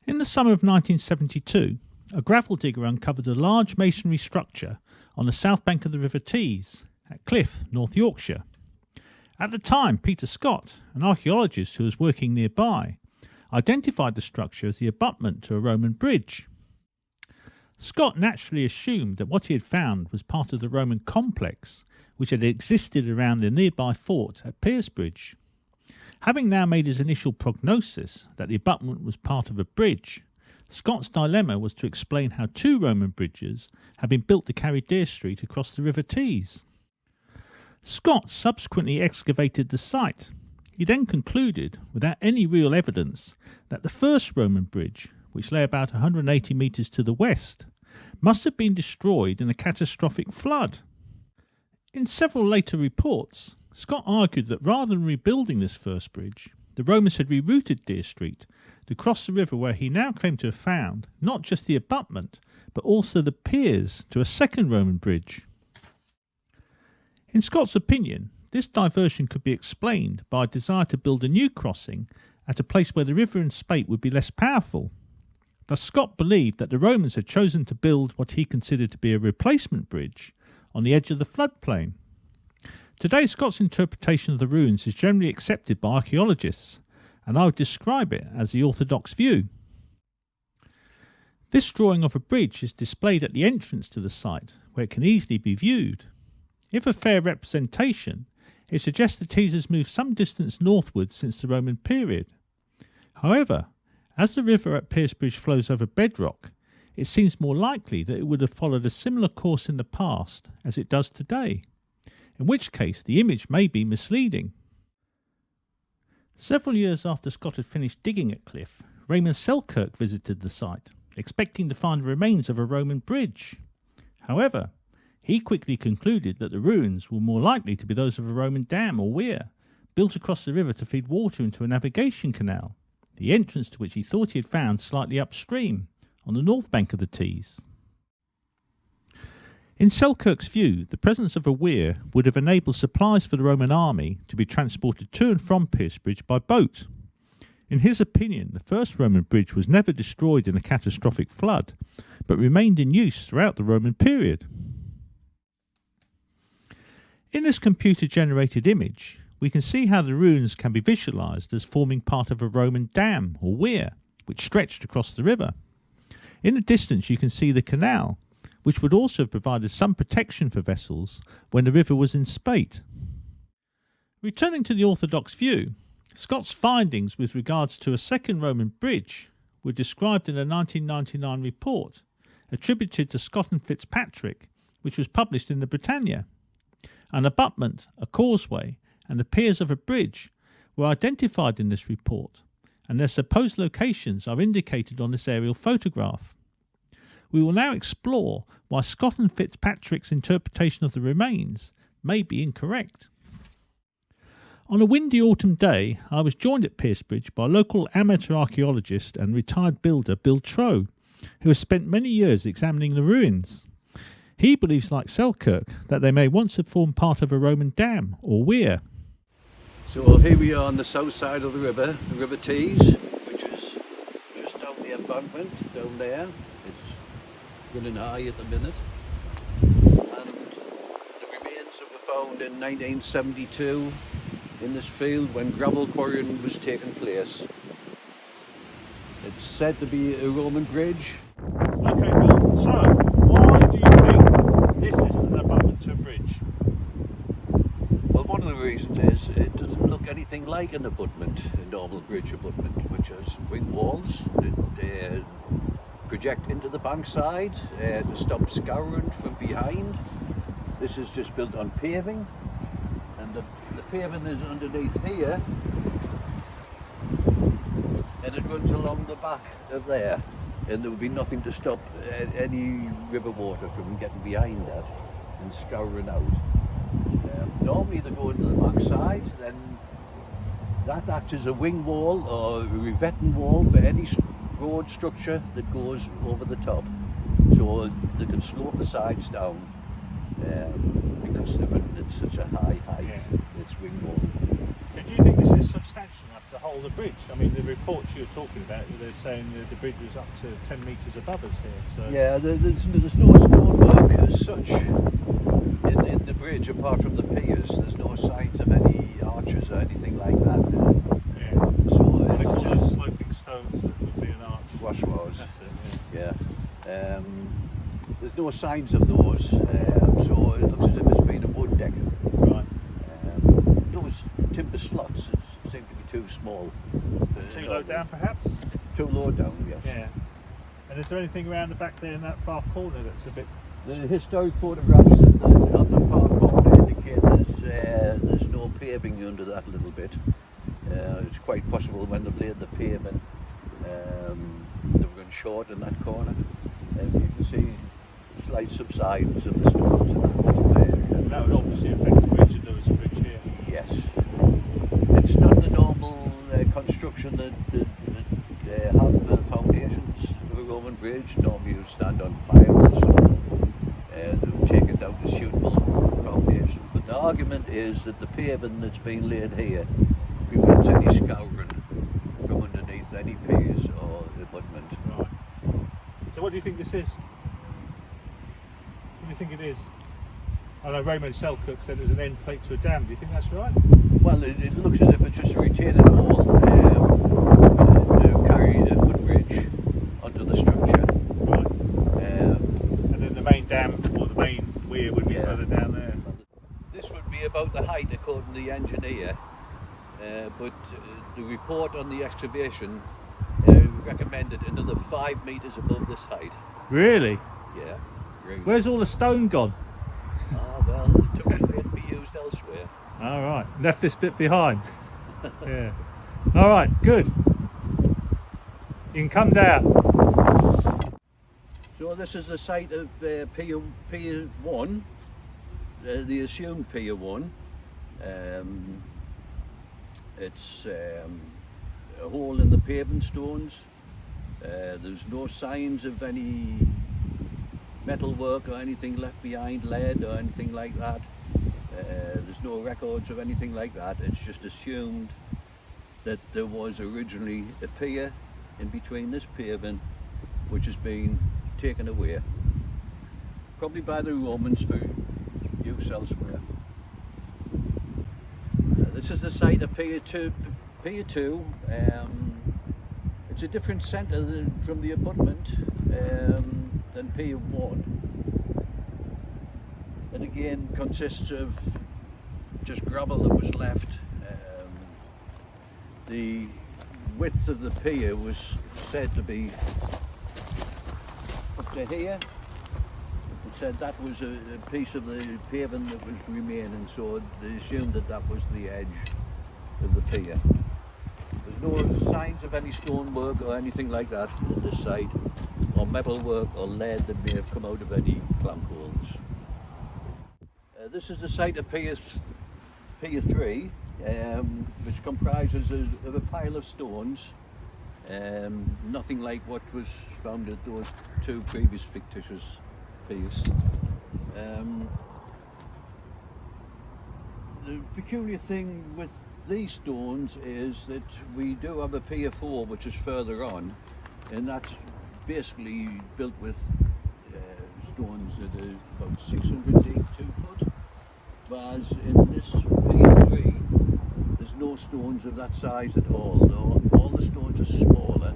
In the summer of 1972, a gravel digger uncovered a large masonry structure on the south bank of the River Tees at Cliffe, North Yorkshire. At the time, Peter Scott, an archaeologist who was working nearby, identified the structure as the abutment to a Roman bridge. Scott naturally assumed that what he had found was part of the Roman complex which had existed around the nearby fort at Piercebridge. Having now made his initial prognosis that the abutment was part of a bridge, Scott's dilemma was to explain how two Roman bridges had been built to carry Deer Street across the River Tees. Scott subsequently excavated the site. He then concluded, without any real evidence, that the first Roman bridge, which lay about 180 metres to the west, must have been destroyed in a catastrophic flood. In several later reports, Scott argued that rather than rebuilding this first bridge, the Romans had rerouted Deer Street to cross the river, where he now claimed to have found not just the abutment, but also the piers to a second Roman bridge. In Scott's opinion, this diversion could be explained by a desire to build a new crossing at a place where the river and spate would be less powerful. Thus Scott believed that the Romans had chosen to build what he considered to be a replacement bridge on the edge of the floodplain. Today, Scott's interpretation of the ruins is generally accepted by archaeologists, and I would describe it as the orthodox view. This drawing of a bridge is displayed at the entrance to the site, where it can easily be viewed. If a fair representation, it suggests the Tees has moved some distance northwards since the Roman period. However, as the river at Piercebridge flows over bedrock, it seems more likely that it would have followed a similar course in the past as it does today, in which case the image may be misleading. Several years after Scott had finished digging at Cliffe, Raymond Selkirk visited the site, expecting to find the remains of a Roman bridge. However, he quickly concluded that the ruins were more likely to be those of a Roman dam or weir, built across the river to feed water into a navigation canal, the entrance to which he thought he had found slightly upstream, on the north bank of the Tees. In Selkirk's view, the presence of a weir would have enabled supplies for the Roman army to be transported to and from Piercebridge by boat. In his opinion, the first Roman bridge was never destroyed in a catastrophic flood, but remained in use throughout the Roman period. In this computer-generated image, we can see how the ruins can be visualised as forming part of a Roman dam or weir, which stretched across the river. In the distance you can see the canal, which would also have provided some protection for vessels when the river was in spate. Returning to the orthodox view, Scott's findings with regards to a second Roman bridge were described in a 1999 report attributed to Scott and Fitzpatrick, which was published in the Britannia. An abutment, a causeway, and the piers of a bridge were identified in this report, and their supposed locations are indicated on this aerial photograph. We will now explore why Scott and Fitzpatrick's interpretation of the remains may be incorrect. On a windy autumn day, I was joined at Piercebridge by local amateur archaeologist and retired builder Bill Troe, who has spent many years examining the ruins. He believes, like Selkirk, that they may once have formed part of a Roman dam or weir. So here we are on the south side of the River Tees, which is just down the embankment, down there. It's running high at the minute. And the remains were found in 1972 in this field when gravel quarrying was taking place. It's said to be a Roman bridge. Okay, Bill, so why do you think this is an abutment to a bridge? Well, one of the reasons is it doesn't look anything like an abutment, a normal bridge abutment, which has wing walls that project into the bankside to stop scouring from behind. This is just built on paving, and the paving is underneath here, and it runs along the back of there, and there would be nothing to stop any river water from getting behind that and scouring out. Normally they go into the backside, then that acts as a wing wall or a revetting wall for any road structure that goes over the top, so they can slope the sides down because they're at such a high height, this wing wall. So do you think this is substantial enough to hold the bridge? I mean, the reports you're talking about, they're saying that the bridge was up to 10 metres above us here. So Yeah, there's no stonework as such in the bridge apart from the piers. There's no signs of any arches or anything like that. yeah. So They call those sloping stones that would be an arch. washwas. That's it. Yeah. There's no signs of those, so it looks as if it's been a wood deck. Right. Those timber slots seem to be too small. Too low down, perhaps. Too low down, yes. Yeah. And is there anything around the back there in that far corner that's a bit? The historic photographs on the far corner indicate there's no paving under that little bit. It's quite possible when they laid the pavement they were going short in that corner. You can see slight subsidence of the stones in that particular area. And that would obviously affect the bridge if there was a bridge here. Yes. It's not the normal construction that have the foundations of a Roman bridge. Normally you stand on piles or they've taken down the suitable foundation. But the argument is that the paving that's been laid here prevents any scouring from underneath any piers or abutment. Right. So what do you think this is? What do you think it is? I know Raymond Selkirk said there's an end plate to a dam. Do you think that's right? Well, it looks as if it's just a retaining wall to carry the footbridge onto the structure. Right. And then the main dam or the main weir would be further down there. This would be about the height according to the engineer, but the report on the excavation recommended another 5 metres above this height. Really? Yeah. Really. Where's all the stone gone? Ah, well, it took it away to be used elsewhere. All right, left this bit behind. Yeah. All right, good. You can come down. So this is the site of Pier 1, the assumed Pier 1. It's a hole in the pavement stones. There's no signs of any metalwork or anything left behind, lead or anything like that. There's no records of anything like that. It's just assumed that there was originally a pier in between this pavement which has been taken away, probably by the Romans for use elsewhere. This is the site of Pier 2. Pier 2, it's a different centre from the abutment than Pier 1. And again consists of just gravel that was left. The width of the pier was said to be up to here. It said that was a piece of the pavement that was remaining, so they assumed that that was the edge of the pier. There's no signs of any stonework or anything like that on this site, or metalwork or lead that may have come out of any clamp holes. This is the site of Pier 3, which comprises of a pile of stones, nothing like what was found at those two previous fictitious piers. The peculiar thing with these stones is that we do have a Pier 4 which is further on, and that's basically built with stones that are about 600 deep, 2 foot. Whereas in this Pier 3, there's no stones of that size at all. No, all the stones are smaller,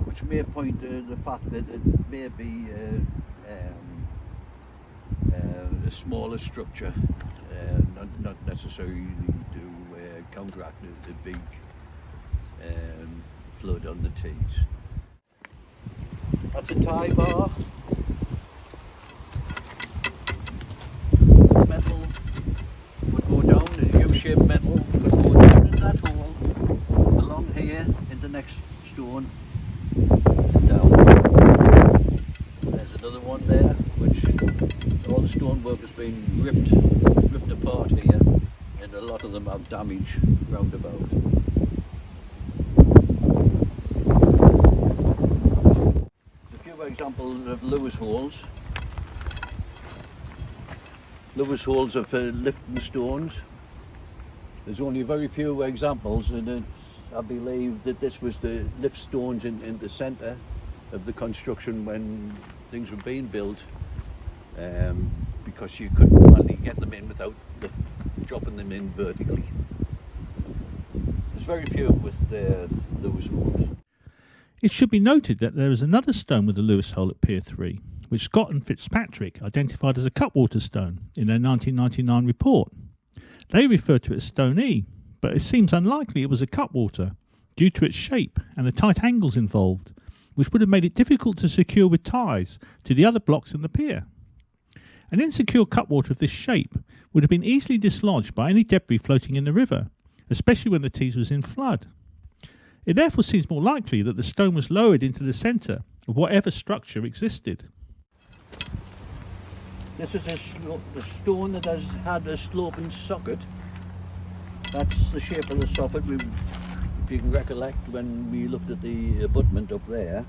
which may point to the fact that it may be a smaller structure, not necessarily to counteract the big flood on the Tees. That's a tie bar. Metal would go down, a U-shaped metal would go down in that hole, along here in the next stone, and down. There's another one there, which all the stonework has been ripped apart here, and a lot of them have damage round about. A few examples of Lewis holes. Lewis holes are for lifting stones. There's only very few examples, and I believe that this was the lift stones in the centre of the construction when things were being built, because you couldn't hardly get them in without dropping them in vertically. There's very few with the Lewis holes. It should be noted that there is another stone with a Lewis hole at Pier 3, which Scott and Fitzpatrick identified as a cutwater stone in their 1999 report. They referred to it as Stone E, but it seems unlikely it was a cutwater due to its shape and the tight angles involved, which would have made it difficult to secure with ties to the other blocks in the pier. An insecure cutwater of this shape would have been easily dislodged by any debris floating in the river, especially when the Tees was in flood. It therefore seems more likely that the stone was lowered into the centre of whatever structure existed. This is a stone that has had a sloping socket. That's the shape of the socket. If you can recollect when we looked at the abutment up there,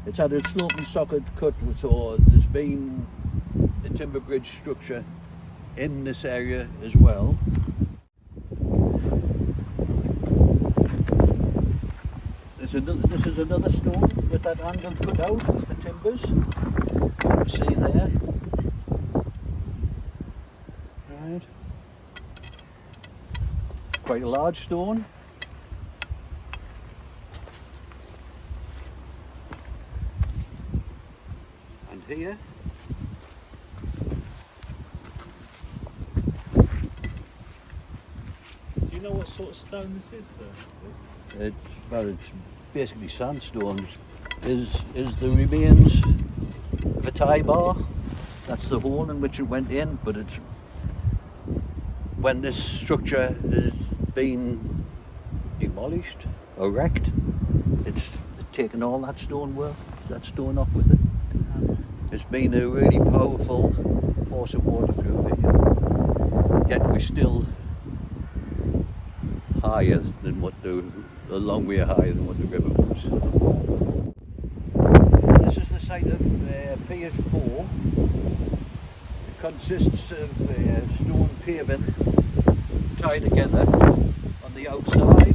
it's had a sloping socket cut, so there's been a timber bridge structure in this area as well. This is another stone with that angle cut out with the timbers. You see there. Right. Quite a large stone. And here. Do you know what sort of stone this is, sir? It's basically sandstone. Is the remains of a tie bar. That's the hole in which it went in, but it's when this structure has been demolished or wrecked, it's taken all that stone off with it. It's been a really powerful force of water through here. Yet we're still higher than a long way higher than what the river was. This is the site of Pier 4. It consists of stone paving tied together on the outside.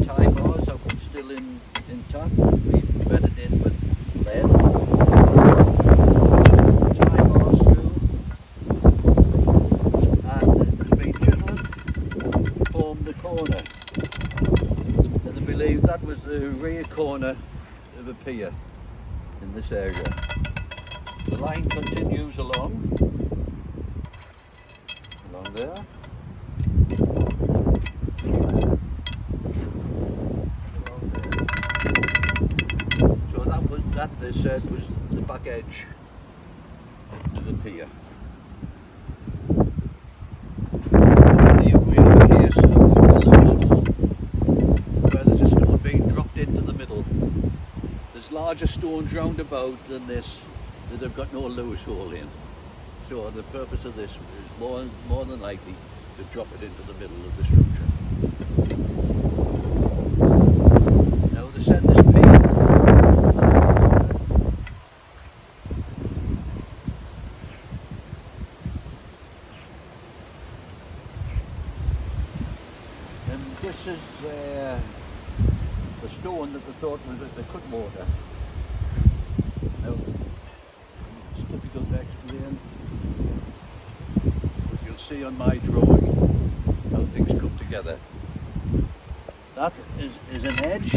Tie bars that were still intact, we threaded in with lead. Tie bars through, and it's been chiseled, formed the corner. And I believe that was the rear corner of a pier in this area. The line continues along there. So that they said was the back edge to the pier. We have a case of a Lewis hole where there's a stone being dropped into the middle. There's larger stones round about than this that have got no Lewis hole in. So the purpose of this is more than likely to drop it into the middle of the structure. Now to set this pier, and this is the stone that they thought was at the cutwater. Now it's difficult to explain. See on my drawing how things come together. That is an edge,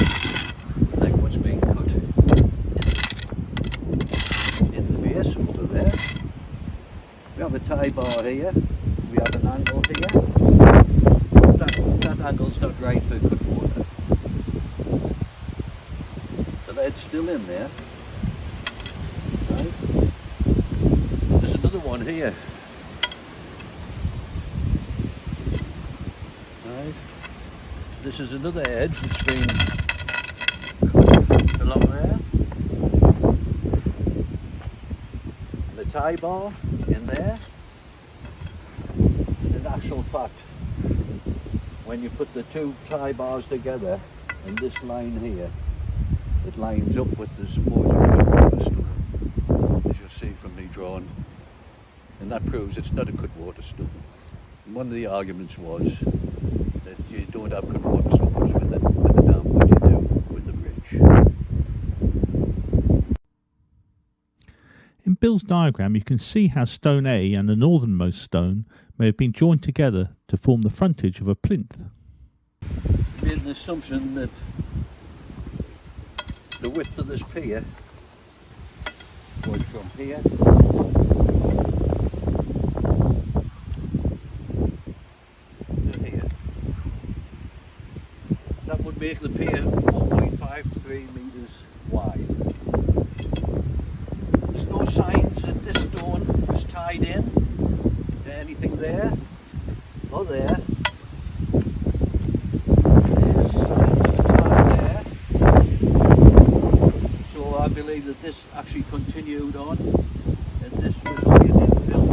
like what's being cut in the base over there. We have a tie bar here, we have an angle here. That angle's not right for cut water. The lead's still in there. Right. There's another one here. This is another edge that's been cut along there. And the tie bar in there. In actual fact, when you put the two tie bars together and this line here, it lines up with the supporting cutwater stone, as you'll see from me drawing. And that proves it's not a cutwater stone. One of the arguments was that you don't have control so much with the dam what you do with the bridge. In Bill's diagram you can see how stone A and the northernmost stone may have been joined together to form the frontage of a plinth. We made an assumption that the width of this pier was from here to here. That would make the pier 4.53 metres wide. There's no signs that this stone was tied in to anything there or there. There's signs tied there. So I believe that this actually continued on, and this was only an infill,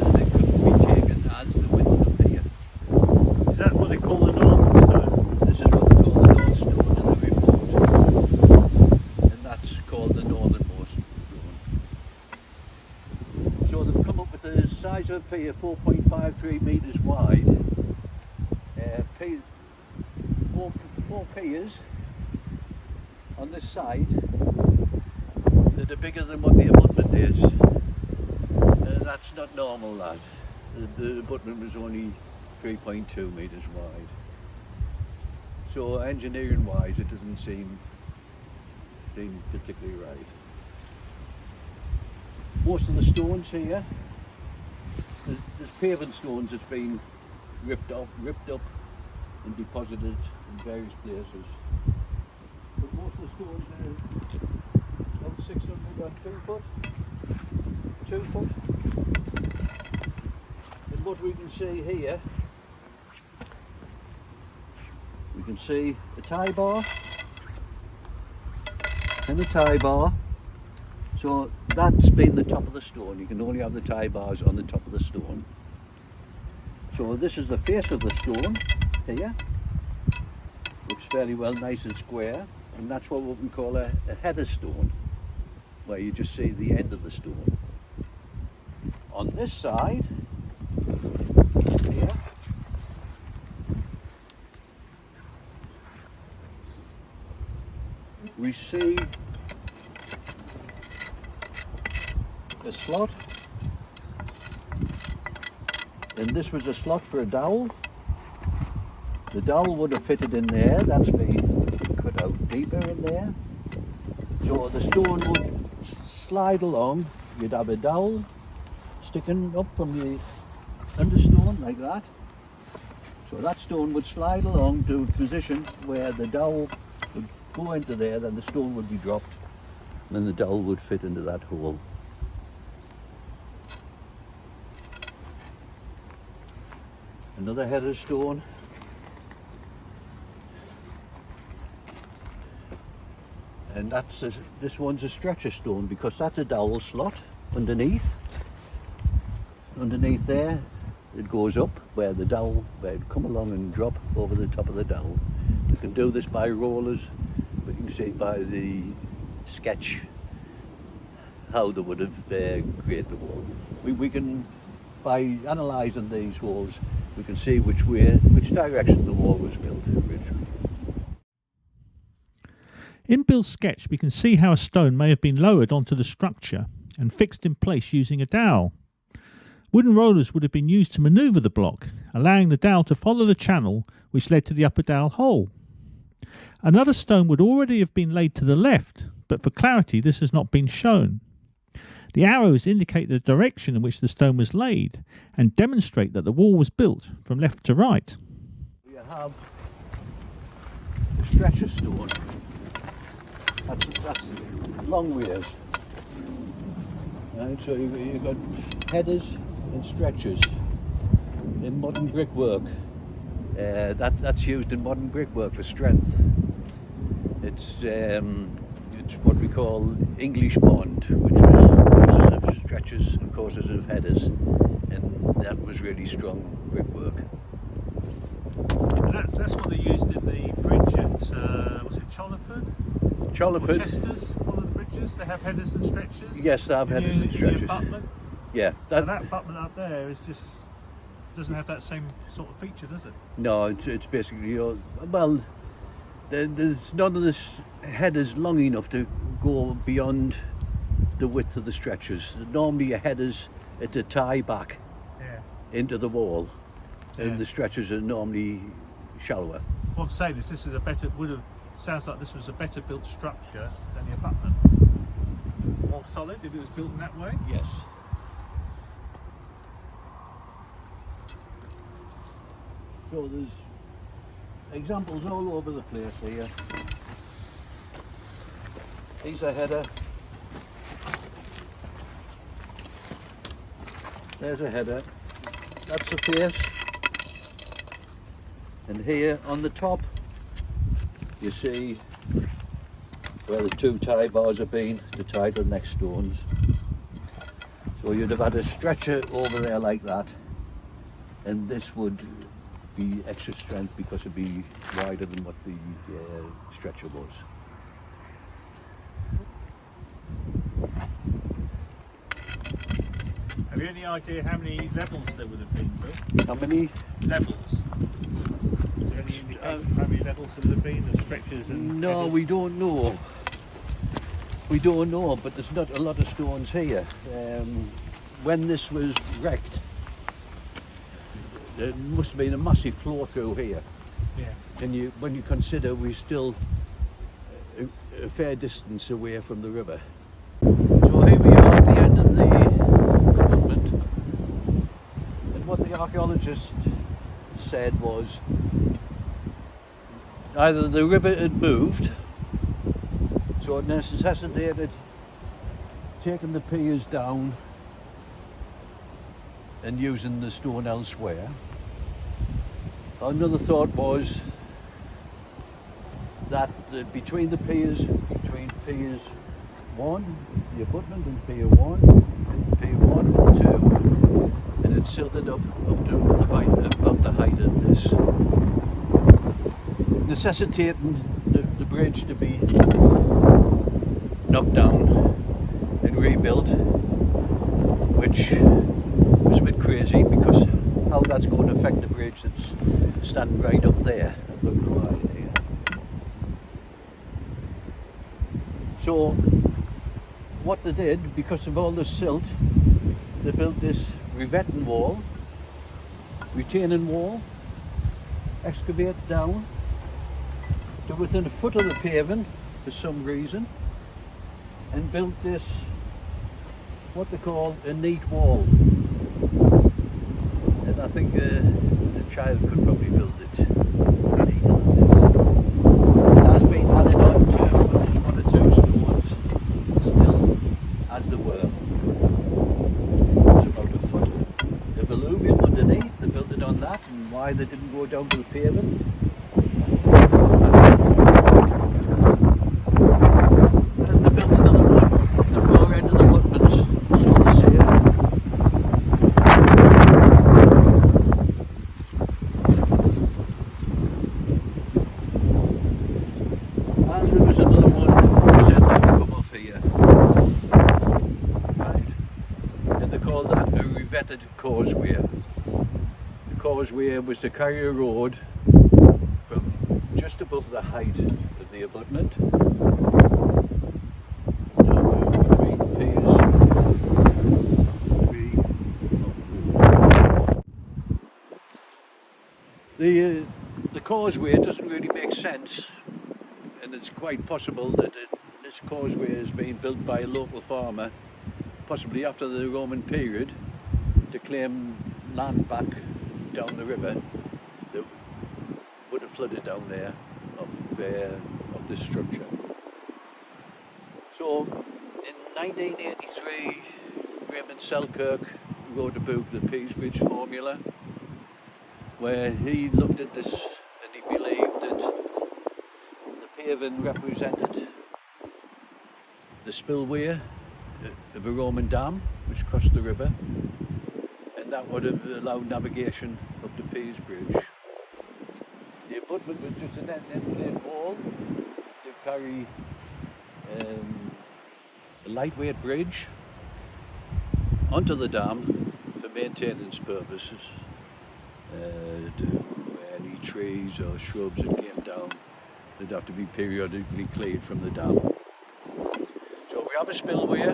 and it couldn't be taken as the width of the pier. Is that what they call the northern stone? This is what they call the North Stone in the report, and that's called the northernmost stone. So they've come up with the size of a pier 4.53 metres wide. Four piers on this side that are bigger than what the abutment is. That's not normal, that. The abutment was only 3.2 metres wide. So engineering wise it doesn't seem particularly right. Most of the stones here, there's paving stones that's been ripped up and deposited in various places. But most of the stones are about 600 or 2 foot. And what we can see here, we can see a tie bar and a tie bar. So that's been the top of the stone. You can only have the tie bars on the top of the stone. So this is the face of the stone here. Looks fairly well, nice and square, and that's what we call a heather stone, where you just see the end of the stone. On this side here, we see a slot, and this was a slot for a dowel. The dowel would have fitted in there. That's been cut out deeper in there. So the stone would slide along. You'd have a dowel sticking up from the understone like that. So that stone would slide along to a position where the dowel would go into there, then the stone would be dropped, and then the dowel would fit into that hole. Another header stone. And this one's a stretcher stone, because that's a dowel slot underneath. Underneath there, it goes up where the dowel, where it'd come along and drop over the top of the dowel. You can do this by rollers, but you can see by the sketch how they would have created the wall. We can, by analysing these walls, we can see which direction the wall was built originally. In Bill's sketch we can see how a stone may have been lowered onto the structure and fixed in place using a dowel. Wooden rollers would have been used to manoeuvre the block, allowing the dowel to follow the channel which led to the upper dowel hole. Another stone would already have been laid to the left, but for clarity this has not been shown. The arrows indicate the direction in which the stone was laid and demonstrate that the wall was built from left to right. We have a stretcher stone. That's long ways. Right, so you've got headers and stretchers in modern brickwork. That's used in modern brickwork for strength. It's what we call English bond, which was courses of stretchers and courses of headers, and that was really strong brickwork. That's what they used in the bridge at, was it Chollerford? Chollerford. Or Chester's, one of the bridges, they have headers and stretchers. Yes, they have headers and stretchers. The abutment. Yeah. That abutment up there is just doesn't have that same sort of feature, does it? No, it's basically well. There's none of this headers long enough to go beyond the width of the stretchers. Normally, your headers at the tie back into the wall, and the stretchers are normally shallower. What I'm saying is, this is a better. Sounds like this was a better built structure than the abutment. More solid if it was built in that way. Yes. So there's examples all over the place here. Here's a header. There's a header. That's the face. And here on the top, you see where the two tie bars have been to tie the next stones. So you'd have had a stretcher over there like that, and this would be extra strength because it'd be wider than what the stretcher was. Have you any idea how many levels there would have been, Bill? How many? Levels. Is there any indication of how many levels there would have been of stretchers and No, headers? we don't know. We don't know, but there's not a lot of stones here. When this was wrecked, there must have been a massive flow through here. Yeah. And when you consider we're still a fair distance away from the river. So here we are at the end of the abutment. And what the archaeologist said was either the river had moved, so it necessitated taking the piers down and using the stone elsewhere. Another thought was that between piers 1, the abutment, and pier 1, and pier 1 and 2, and it silted up to about the height of this, necessitating the bridge to be knocked down and rebuilt, which was a bit crazy because how that's going to affect the bridge that's standing right up there. I've got no idea. So what they did, because of all the silt, they built this revetting wall, retaining wall, excavate down to within a foot of the pavement for some reason, and built this, what they call a neat wall. And I think a child could probably build it neater than this. It has been added on to, but there's 1 or 2 stones still as they were. It's about a foot of alluvium underneath. They built it on that, and why they didn't go down to the pavement. And they built another one, the far end of the abutments, so they say. And there was another one who said that would come off here. Right. And they called that a revetted causeway. The causeway was to carry a road from just above the height of the abutment down between piers 3 or 4. The causeway doesn't really make sense, and it's quite possible that this causeway has been built by a local farmer, possibly after the Roman period, to claim land back down the river that would have flooded down there of this structure. So in 1983, Raymond Selkirk wrote a book, The Piercebridge Formula, where he looked at this and he believed that the paving represented the spillway of a Roman dam which crossed the river, and that would have allowed navigation up to Piercebridge. The abutment was just an end wall to carry a lightweight bridge onto the dam for maintenance purposes. Any trees or shrubs that came down, they'd have to be periodically cleared from the dam. So we have a spillway, we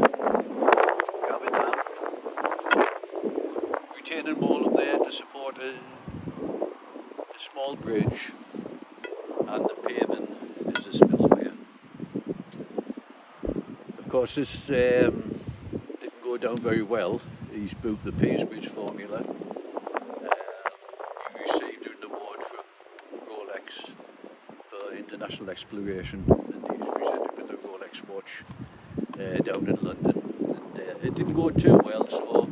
have a dam, retaining wall up there to support a small bridge, and the pavement is the spillway. Of course, this didn't go down very well. He's built the Piercebridge formula. He received an award from Rolex for international exploration, and he was presented with a Rolex watch down in London. And it didn't go too well, so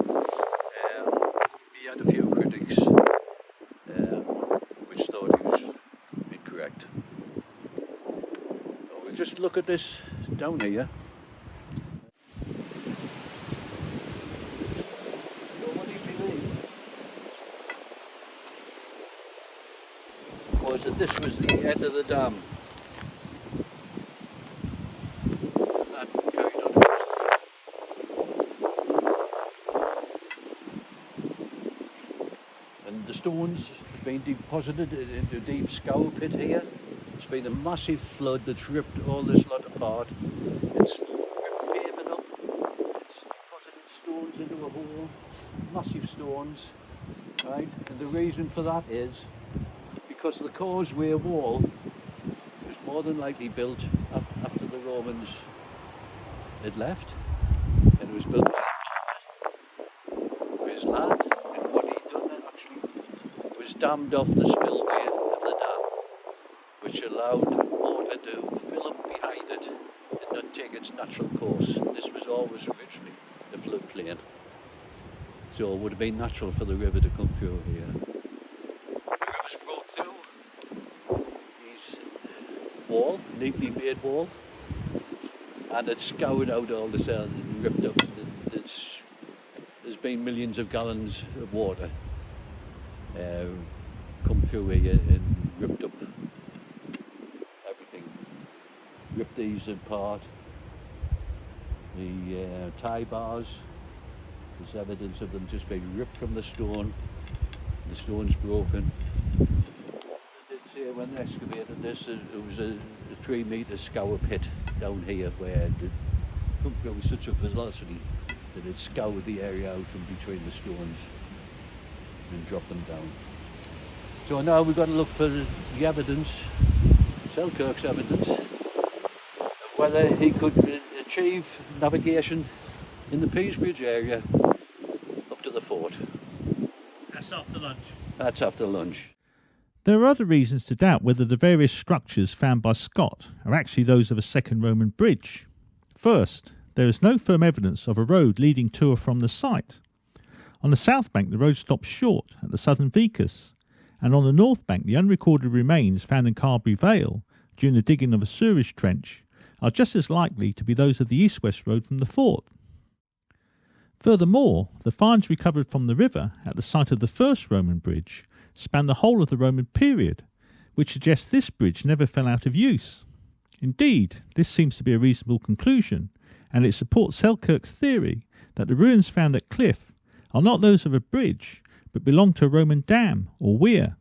he had a few critics which thought he was incorrect. So we'll just look at this down here. Was that this was the end of the dam, and carried on across and the stones have been deposited into a deep scour pit here. It's been a massive flood that's ripped all this lot apart. It's ripped pavement up, it's deposited stones into a hole, massive stones, right? And the reason for that is because the causeway wall was more than likely built after the Romans had left, and it was built by his land, and what he'd done then actually was dammed off the spillway of the dam, which allowed water to fill up behind it and not take its natural course. This was always originally the floodplain, so it would have been natural for the river to come through here. Wall, neatly made wall, and it's scoured out all the sand and ripped up. There's been millions of gallons of water come through here and ripped up everything. Ripped these apart. The tie bars, there's evidence of them just being ripped from the stone. The stone's broken. When they excavated this, it was a 3-metre scour pit down here where it had come through with such a velocity that it scoured the area out from between the stones and dropped them down. So now we've got to look for the evidence, Selkirk's evidence, of whether he could achieve navigation in the Piercebridge area up to the fort. That's after lunch. That's after lunch. There are other reasons to doubt whether the various structures found by Scott are actually those of a second Roman bridge. First, there is no firm evidence of a road leading to or from the site. On the south bank, the road stops short at the southern vicus, and on the north bank, the unrecorded remains found in Carberry Vale during the digging of a sewerage trench are just as likely to be those of the east-west road from the fort. Furthermore, the finds recovered from the river at the site of the first Roman bridge span the whole of the Roman period, which suggests this bridge never fell out of use. Indeed, this seems to be a reasonable conclusion, and it supports Selkirk's theory that the ruins found at Cliffe are not those of a bridge, but belong to a Roman dam or weir.